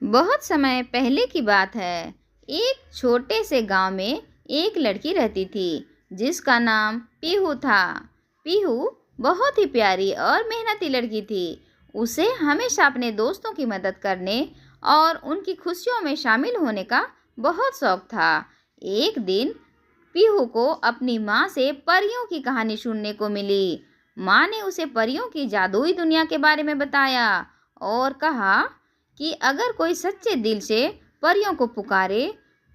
बहुत समय पहले की बात है। एक छोटे से गांव में एक लड़की रहती थी जिसका नाम पीहू था। पीहू बहुत ही प्यारी और मेहनती लड़की थी। उसे हमेशा अपने दोस्तों की मदद करने और उनकी खुशियों में शामिल होने का बहुत शौक था। एक दिन पीहू को अपनी माँ से परियों की कहानी सुनने को मिली। माँ ने उसे परियों की जादुई दुनिया के बारे में बताया और कहा कि अगर कोई सच्चे दिल से परियों को पुकारे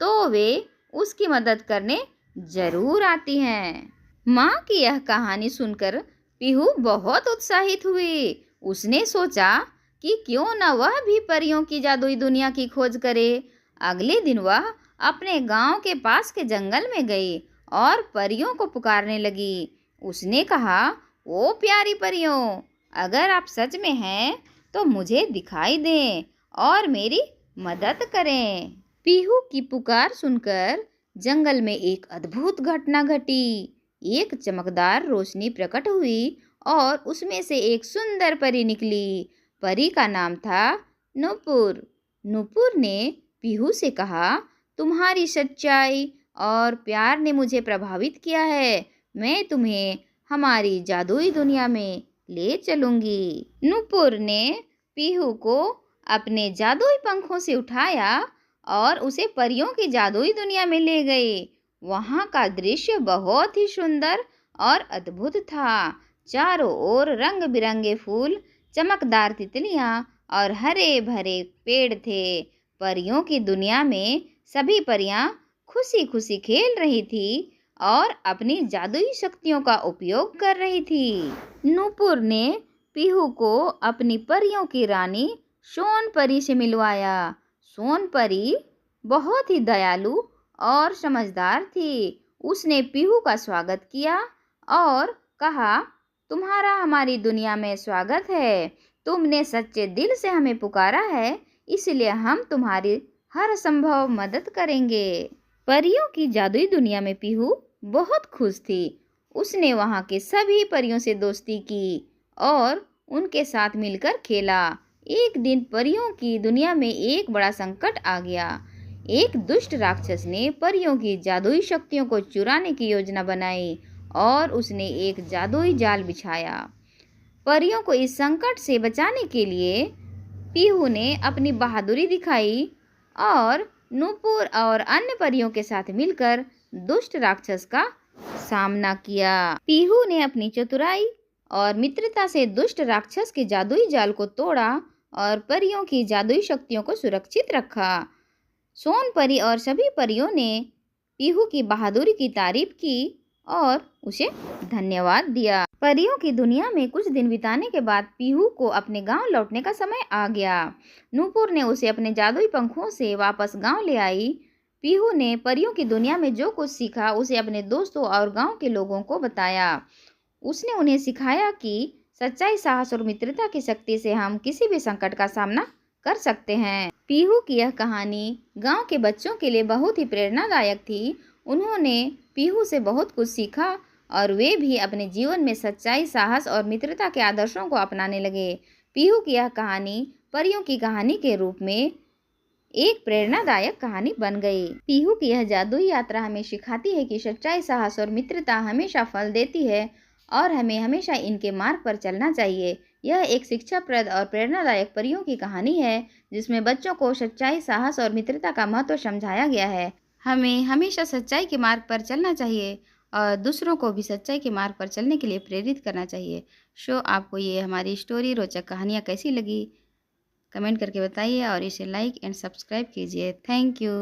तो वे उसकी मदद करने जरूर आती हैं। माँ की यह कहानी सुनकर पीहू बहुत उत्साहित हुई। उसने सोचा कि क्यों न वह भी परियों की जादुई दुनिया की खोज करे। अगले दिन वह अपने गांव के पास के जंगल में गई और परियों को पुकारने लगी। उसने कहा, ओ प्यारी परियों, अगर आप सच में हैं तो मुझे दिखाई दें और मेरी मदद करें। पीहू की पुकार सुनकर जंगल में एक अद्भुत घटना घटी। एक चमकदार रोशनी प्रकट हुई और उसमें से एक सुंदर परी निकली। परी का नाम था नूपुर। नूपुर ने पीहू से कहा, तुम्हारी सच्चाई और प्यार ने मुझे प्रभावित किया है। मैं तुम्हें हमारी जादुई दुनिया में ले चलूंगी। नूपुर ने पीहू को अपने जादुई पंखों से उठाया और उसे परियों की जादुई दुनिया में ले गए। वहाँ का दृश्य बहुत ही सुंदर और अद्भुत था। चारों ओर रंग बिरंगे फूल, चमकदार तितलियाँ और हरे भरे पेड़ थे। परियों की दुनिया में सभी परियां खुशी खुशी खेल रही थी और अपनी जादुई शक्तियों का उपयोग कर रही थी। नूपुर ने पीहू को अपनी परियों की रानी सोन परी से मिलवाया। सोन परी बहुत ही दयालु और समझदार थी। उसने पीहू का स्वागत किया और कहा, तुम्हारा हमारी दुनिया में स्वागत है। तुमने सच्चे दिल से हमें पुकारा है, इसलिए हम तुम्हारी हर संभव मदद करेंगे। परियों की जादुई दुनिया में पीहू बहुत खुश थी। उसने वहाँ के सभी परियों से दोस्ती की और उनके साथ मिलकर खेला। एक दिन परियों की दुनिया में एक बड़ा संकट आ गया। एक दुष्ट राक्षस ने परियों की जादुई शक्तियों को चुराने की योजना बनाई और उसने एक जादुई जाल बिछाया। परियों को इस संकट से बचाने के लिए पीहू ने अपनी बहादुरी दिखाई और नूपुर और अन्य परियों के साथ मिलकर दुष्ट राक्षस का सामना किया। पीहू ने अपनी चतुराई और मित्रता से दुष्ट राक्षस के जादुई जाल को तोड़ा और परियों की जादुई शक्तियों को सुरक्षित रखा। सोन परी और सभी परियों ने पीहू की बहादुरी की तारीफ की और उसे धन्यवाद दिया। परियों की दुनिया में कुछ दिन बिताने के बाद पीहू को अपने गांव लौटने का समय आ गया। नूपुर ने उसे अपने जादुई पंखों से वापस गांव ले आई। पीहू ने परियों की दुनिया में जो कुछ सीखा उसे अपने दोस्तों और गांव के लोगों को बताया। उसने उन्हें सिखाया कि सच्चाई, साहस और मित्रता की शक्ति से हम किसी भी संकट का सामना कर सकते हैं। पीहू की यह कहानी गांव के बच्चों के लिए बहुत ही प्रेरणादायक थी। उन्होंने पीहू से बहुत कुछ सीखा और वे भी अपने जीवन में सच्चाई, साहस और मित्रता के आदर्शों को अपनाने लगे। पीहू की यह कहानी परियों की कहानी के रूप में एक प्रेरणादायक कहानी बन गई। पीहू की यह जादुई यात्रा हमें सिखाती है कि सच्चाई, साहस और मित्रता हमेशा फल देती है और हमें हमेशा इनके मार्ग पर चलना चाहिए। यह एक शिक्षाप्रद और प्रेरणादायक परियों की कहानी है जिसमें बच्चों को सच्चाई, साहस और मित्रता का महत्व समझाया गया है। हमें हमेशा सच्चाई के मार्ग पर चलना चाहिए और दूसरों को भी सच्चाई के मार्ग पर चलने के लिए प्रेरित करना चाहिए। आपको ये हमारी स्टोरी, रोचक कहानियाँ कैसी लगी कमेंट करके बताइए और इसे लाइक एंड सब्सक्राइब कीजिए। Thank you.